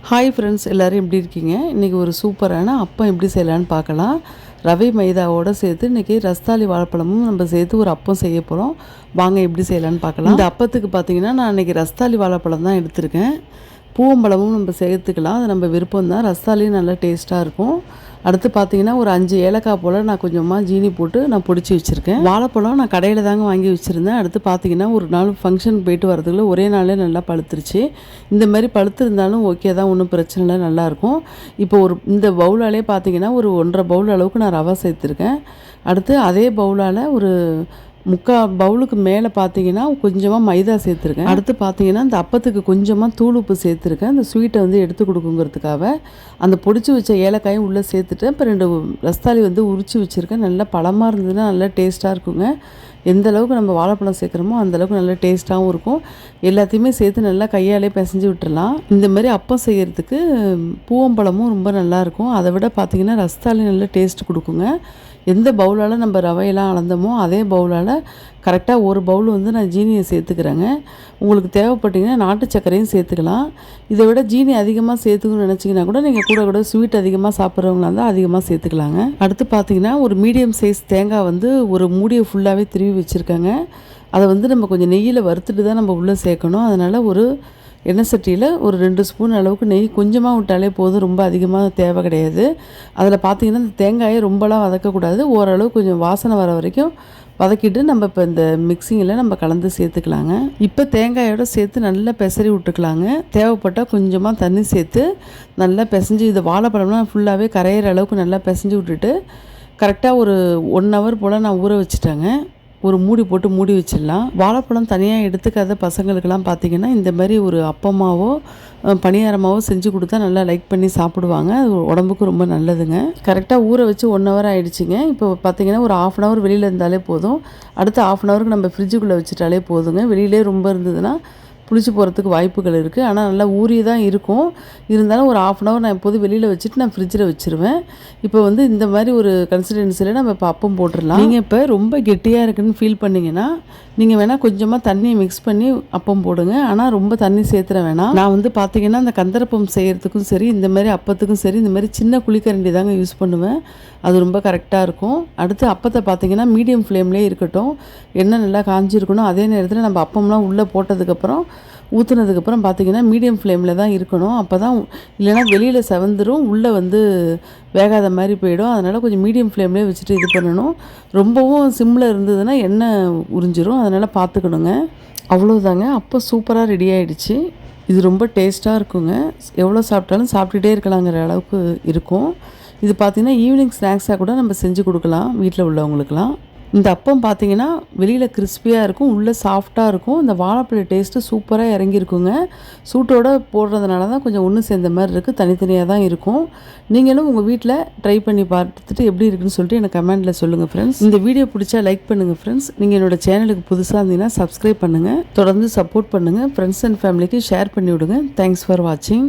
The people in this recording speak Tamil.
ஹாய் ஃப்ரெண்ட்ஸ், எல்லோரும் எப்படி இருக்கீங்க? இன்றைக்கி ஒரு சூப்பரான அப்பம் எப்படி செய்யலான்னு பார்க்கலாம். ரவை மைதாவோடு சேர்த்து இன்றைக்கி ரஸ்தாளி வாழைப்பழமும் நம்ம சேர்த்து ஒரு அப்பம் செய்ய போகிறோம். வாங்க எப்படி செய்யலான்னு பார்க்கலாம். இந்த அப்பத்துக்கு பார்த்திங்கன்னா நான் இன்றைக்கி ரஸ்தாளி வாழைப்பழம் தான் எடுத்திருக்கேன். பூவம்பழமும் நம்ம சேர்த்துக்கலாம், அது நம்ம விருப்பம் தான். ரஸ்தாளியும் நல்லா டேஸ்ட்டாக இருக்கும். அடுத்து பார்த்திங்கன்னா ஒரு 5 ஏலக்காய் போல் நான் கொஞ்சமாக ஜீனி போட்டு நான் பொடிச்சு வச்சுருக்கேன். வாழைப்பழம் நான் கடையில் தாங்க வாங்கி வச்சுருந்தேன். அடுத்து பார்த்திங்கன்னா ஒரு நாள் ஃபங்க்ஷன் போயிட்டு வரதுக்குள்ள ஒரே நாளே நல்லா பழுத்துருச்சு. இந்த மாதிரி பழுத்துருந்தாலும் ஓகே தான், ஒன்றும் பிரச்சனை இல்லை, நல்லாயிருக்கும். இப்போ இந்த பவுலாலே பார்த்திங்கன்னா ஒரு 1.5 பவுல் அளவுக்கு நான் ரவை சேர்த்துருக்கேன். அடுத்து அதே பவுலால் ஒரு 3/4 பவுலுக்கு மேலே பார்த்தீங்கன்னா கொஞ்சமாக மைதா சேர்த்துருக்கேன். அடுத்து பார்த்தீங்கன்னா இந்த அப்பத்துக்கு கொஞ்சமாக தூள் உப்பு சேர்த்துருக்கேன். அந்த ஸ்வீட்டை எடுத்து கொடுக்குங்கிறதுக்காக அந்த பொடிச்சு வச்ச ஏலக்காயும் உள்ளே சேர்த்துட்டு இப்போ 2 ரஸ்தாளி உரித்து வச்சுருக்கேன். நல்லா பழமாக இருந்ததுன்னா நல்லா டேஸ்ட்டாக இருக்குங்க. எந்த அளவுக்கு நம்ம வாழைப்பழம் சேர்க்குறோமோ அந்தளவுக்கு நல்லா டேஸ்ட்டாகவும் இருக்கும். எல்லாத்தையுமே சேர்த்து நல்லா கையாலே பிசைஞ்சு விட்டுறலாம். இந்த மாதிரி அப்பம் செய்கிறதுக்கு பூவம்பழமும் ரொம்ப நல்லாயிருக்கும். அதை விட பார்த்திங்கன்னா ரஸ்தாளி நல்லா டேஸ்ட் கொடுக்குங்க. எந்த பவுலால் நம்ம ரவையெல்லாம் அளந்தோமோ அதே பவுலால் கரெக்டாக ஒரு பவுல் நான் ஜீனியை சேர்த்துக்கிறேங்க. உங்களுக்கு தேவைப்பட்டிங்கன்னா நாட்டு சர்க்கரையும் சேர்த்துக்கலாம். இதை விட ஜீனி அதிகமாக சேர்த்துக்கணும்னு நினச்சிங்கன்னா கூட நீங்கள் கூட ஸ்வீட் அதிகமாக சாப்பிட்றவங்களா இருந்தால் அதிகமாக சேர்த்துக்கலாங்க. அடுத்து பார்த்திங்கன்னா ஒரு மீடியம் சைஸ் தேங்காய் ஒரு மூடியை ஃபுல்லாகவே திருவி வச்சுருக்கேங்க. அதை நம்ம கொஞ்சம் நெய்யில் வறுத்துட்டு தான் நம்ம உள்ளே சேர்க்கணும். அதனால் ஒரு எண்ணெய் சட்டியில் ஒரு 2 ஸ்பூன் அளவுக்கு நெய் கொஞ்சமாக விட்டாலே போதும், ரொம்ப அதிகமாக தேவை கிடையாது. அதில் பார்த்திங்கன்னா இந்த தேங்காயை ரொம்பலாம் வதக்கக்கூடாது, ஓரளவு கொஞ்சம் வாசனை வர வரைக்கும் வதக்கிட்டு நம்ம இப்போ இந்த மிக்சிங்கில் நம்ம கலந்து சேர்த்துக்கலாங்க. இப்போ தேங்காயோடு சேர்த்து நல்லா பெசரி விட்டுக்கலாங்க. தேவைப்பட்டால் கொஞ்சமாக தண்ணி சேர்த்து நல்லா பிசைஞ்சு இது வாழைப்பழம்லாம் ஃபுல்லாகவே கரையிற அளவுக்கு நல்லா பிசைஞ்சு விட்டுட்டு கரெக்டாக ஒரு 1 ஹவர் போல் நான் ஊற வச்சுட்டேங்க. ஒரு மூடி போட்டு மூடி வச்சிடலாம். வாழைப்பழம் தனியாக எடுத்துக்காத பசங்களுக்கெல்லாம் பார்த்திங்கன்னா இந்த மாதிரி ஒரு அப்பமாவோ பணியாரமாவோ செஞ்சு கொடுத்தா நல்லா லைக் பண்ணி சாப்பிடுவாங்க. அது உடம்புக்கு ரொம்ப நல்லதுங்க. கரெக்டாக ஊற வச்சு 1 ஹவர் ஆகிடுச்சிங்க. இப்போ பார்த்திங்கன்னா ஒரு 1/2 ஹவர் வெளியில் இருந்தாலே போதும். அடுத்து 1/2 ஹவருக்கு நம்ம ஃப்ரிட்ஜுக்குள்ளே வச்சுட்டாலே போதுங்க. வெளியிலே ரொம்ப இருந்ததுன்னா புளிச்சு போகிறதுக்கு வாய்ப்புகள் இருக்குது. ஆனால் நல்லா ஊறி தான் இருக்கும். இருந்தாலும் ஒரு 1/2 ஹவர் நான் எப்போதும் வெளியில் வச்சுட்டு நான் ஃப்ரிட்ஜில் வச்சுருவேன். இப்போ இந்த மாதிரி ஒரு கன்சிஸ்டன்சியில் நம்ம இப்போ அப்பம் போட்டுடலாம். நீங்கள் இப்போ ரொம்ப கெட்டியாக இருக்குன்னு ஃபீல் பண்ணிங்கன்னா நீங்கள் வேணால் கொஞ்சமாக தண்ணியை மிக்ஸ் பண்ணி அப்பம் போடுங்க. ஆனால் ரொம்ப தண்ணி சேர்த்துற வேணாம். நான் பார்த்திங்கன்னா அந்த கந்தரப்பம் செய்கிறதுக்கும் சரி, இந்த மாதிரி அப்பத்துக்கும் சரி, இந்த மாதிரி சின்ன குழிக்கரண்டி தாங்க யூஸ் பண்ணுவேன். அது ரொம்ப கரெக்டாக இருக்கும். அடுத்து அப்பத்தை பார்த்திங்கன்னா மீடியம் ஃப்ளேம்லேயே இருக்கட்டும். எண்ணெய் நல்லா காஞ்சிருக்கணும். அதே நேரத்தில் நம்ம அப்பம்லாம் உள்ளே போட்டதுக்கப்புறம் ஊற்றுனதுக்கப்புறம் பார்த்திங்கன்னா மீடியம் ஃப்ளேமில் தான் இருக்கணும். அப்போ தான், இல்லைனா வெளியில் செவந்துடும், உள்ளே வேகாத மாதிரி போயிடும். அதனால் கொஞ்சம் மீடியம் ஃப்ளேம்லேயே வச்சுட்டு இது பண்ணணும். ரொம்பவும் சிம்மில் இருந்ததுன்னா எண்ணெய் உறிஞ்சிரும். அதனால் பார்த்துக்கணுங்க. அவ்வளோதாங்க, அப்போ சூப்பராக ரெடி ஆகிடுச்சு. இது ரொம்ப டேஸ்ட்டாக இருக்குங்க. எவ்வளோ சாப்பிட்டாலும் சாப்பிட்டுட்டே இருக்கலாங்கிற அளவுக்கு இருக்கும். இது பார்த்திங்கன்னா ஈவினிங் ஸ்நாக்ஸாக கூட நம்ம செஞ்சு கொடுக்கலாம் வீட்டில் உள்ளவங்களுக்கெல்லாம். இந்த அப்பம் பார்த்திங்கன்னா வெளியில் கிறிஸ்பியாக இருக்கும், உள்ளே சாஃப்டாக இருக்கும். இந்த வாழைப்பழ டேஸ்ட்டு சூப்பராக இறங்கியிருக்குங்க. சூட்டோடு போடுறதுனால தான் கொஞ்சம் ஒன்று சேர்ந்த மாதிரி இருக்குது, தனித்தனியாக தான் இருக்கும். நீங்களும் உங்கள் வீட்டில் ட்ரை பண்ணி பார்த்துட்டு எப்படி இருக்குன்னு சொல்லிட்டு எனக்கு கமெண்ட்டில் சொல்லுங்கள் ஃப்ரெண்ட்ஸ். இந்த வீடியோ பிடிச்சா லைக் பண்ணுங்கள் ஃப்ரெண்ட்ஸ். நீங்கள் என்னோடய சேனலுக்கு புதுசாக இருந்தீங்கன்னா சப்ஸ்கிரைப் பண்ணுங்கள். தொடர்ந்து சப்போர்ட் பண்ணுங்கள். ஃப்ரெண்ட்ஸ் அண்ட் ஃபேமிலிக்கு ஷேர் பண்ணி விடுங்க. தேங்க்ஸ் ஃபார் வாட்சிங்.